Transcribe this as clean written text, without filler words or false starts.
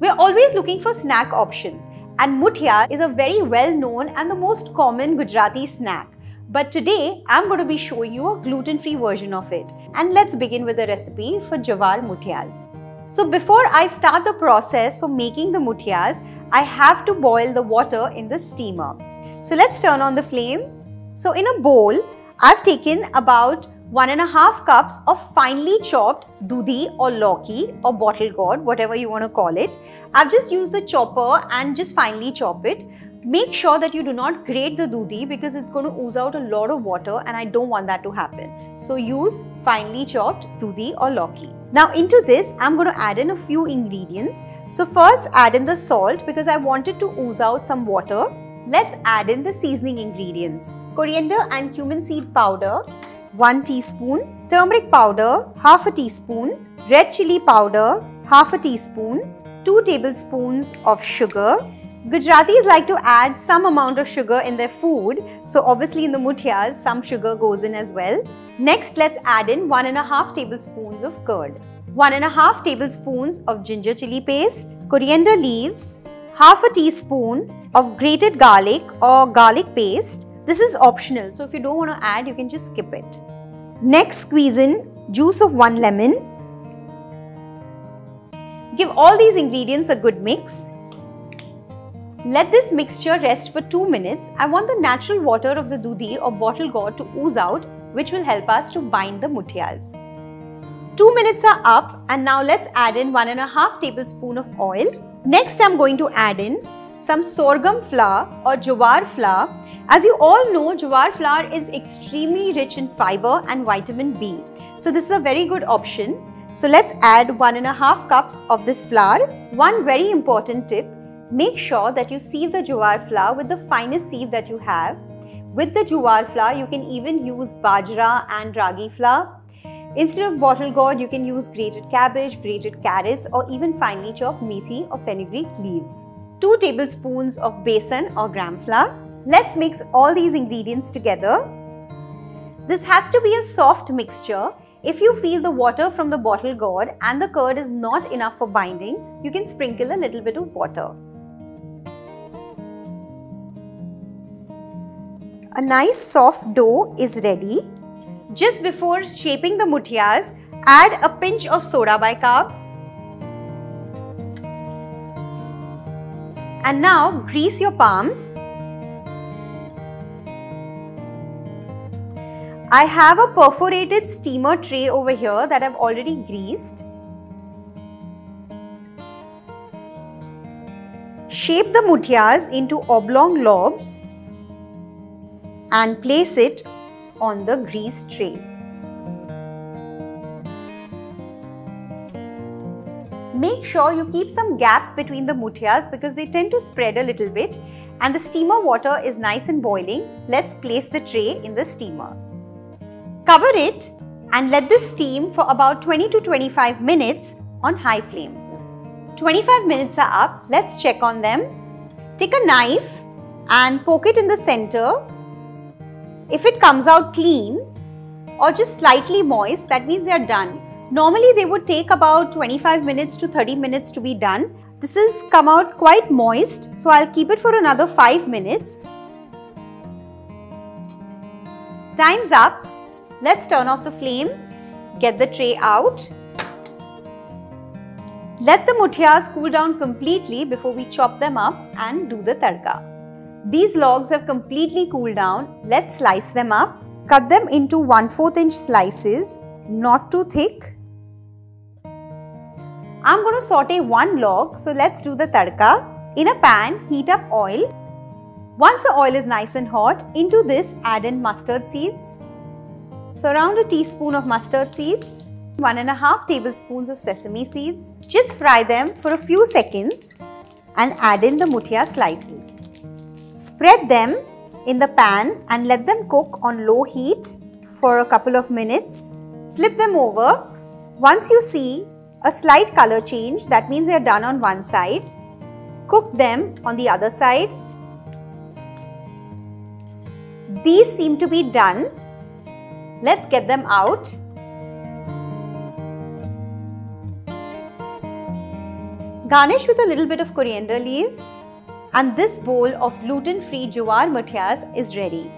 We're always looking for snack options, and Muthiya is a very well-known and the most common Gujarati snack. But today, I'm going to be showing you a gluten-free version of it. And let's begin with the recipe for Jowar Muthiyas. So before I start the process for making the Muthiyas, I have to boil the water in the steamer. So let's turn on the flame. So in a bowl, I've taken about 1.5 cups of finely chopped dudhi or lauki or bottle gourd, whatever you want to call it. I've just used the chopper and just finely chop it. Make sure that you do not grate the dudhi because it's going to ooze out a lot of water and I don't want that to happen. So use finely chopped dudhi or lauki. Now into this, I'm going to add in a few ingredients. So first add in the salt because I wanted to ooze out some water. Let's add in the seasoning ingredients. Coriander and cumin seed powder, 1 teaspoon. Turmeric powder, half a teaspoon. Red chilli powder, half a teaspoon. 2 tablespoons of sugar. Gujaratis like to add some amount of sugar in their food. So obviously in the Muthiyas, some sugar goes in as well. Next, let's add in 1.5 tablespoons of curd. 1.5 tablespoons of ginger-chilli paste. Coriander leaves. Half a teaspoon of grated garlic or garlic paste. This is optional, so if you don't want to add, you can just skip it. Next, squeeze in juice of 1 lemon. Give all these ingredients a good mix. Let this mixture rest for 2 minutes. I want the natural water of the dudhi or bottle gourd to ooze out, which will help us to bind the Muthiyas. 2 minutes are up and now let's add in 1.5 tablespoon of oil. Next, I'm going to add in some sorghum flour or jowar flour. As you all know, jowar flour is extremely rich in fiber and vitamin B. So this is a very good option. So let's add 1.5 cups of this flour. One very important tip. Make sure that you sieve the jowar flour with the finest sieve that you have. With the jowar flour, you can even use bajra and ragi flour. Instead of bottle gourd, you can use grated cabbage, grated carrots or even finely chopped methi or fenugreek leaves. 2 tablespoons of besan or gram flour. Let's mix all these ingredients together. This has to be a soft mixture. If you feel the water from the bottle gourd and the curd is not enough for binding, you can sprinkle a little bit of water. A nice soft dough is ready. Just before shaping the Muthiyas, add a pinch of soda bicarb. And now grease your palms. I have a perforated steamer tray over here that I've already greased. Shape the Muthiyas into oblong lobes and place it on the greased tray. Make sure you keep some gaps between the Muthiyas because they tend to spread a little bit and the steamer water is nice and boiling. Let's place the tray in the steamer. Cover it and let this steam for about 20 to 25 minutes on high flame. 25 minutes are up. Let's check on them. Take a knife and poke it in the center. If it comes out clean or just slightly moist, that means they are done. Normally they would take about 25 minutes to 30 minutes to be done. This has come out quite moist, so I'll keep it for another 5 minutes. Time's up. Let's turn off the flame. Get the tray out. Let the Muthiyas cool down completely before we chop them up and do the tadka. These logs have completely cooled down. Let's slice them up. Cut them into 1/4 inch slices, not too thick. I'm going to saute 1 log, so let's do the tadka. In a pan, heat up oil. Once the oil is nice and hot, into this add in mustard seeds. So around a teaspoon of mustard seeds. 1.5 tablespoons of sesame seeds. Just fry them for a few seconds and add in the Muthiya slices. Spread them in the pan and let them cook on low heat for a couple of minutes. Flip them over. Once you see a slight color change, that means they are done on one side. Cook them on the other side. These seem to be done. Let's get them out. Garnish with a little bit of coriander leaves, and this bowl of gluten-free Jowar Muthiyas is ready.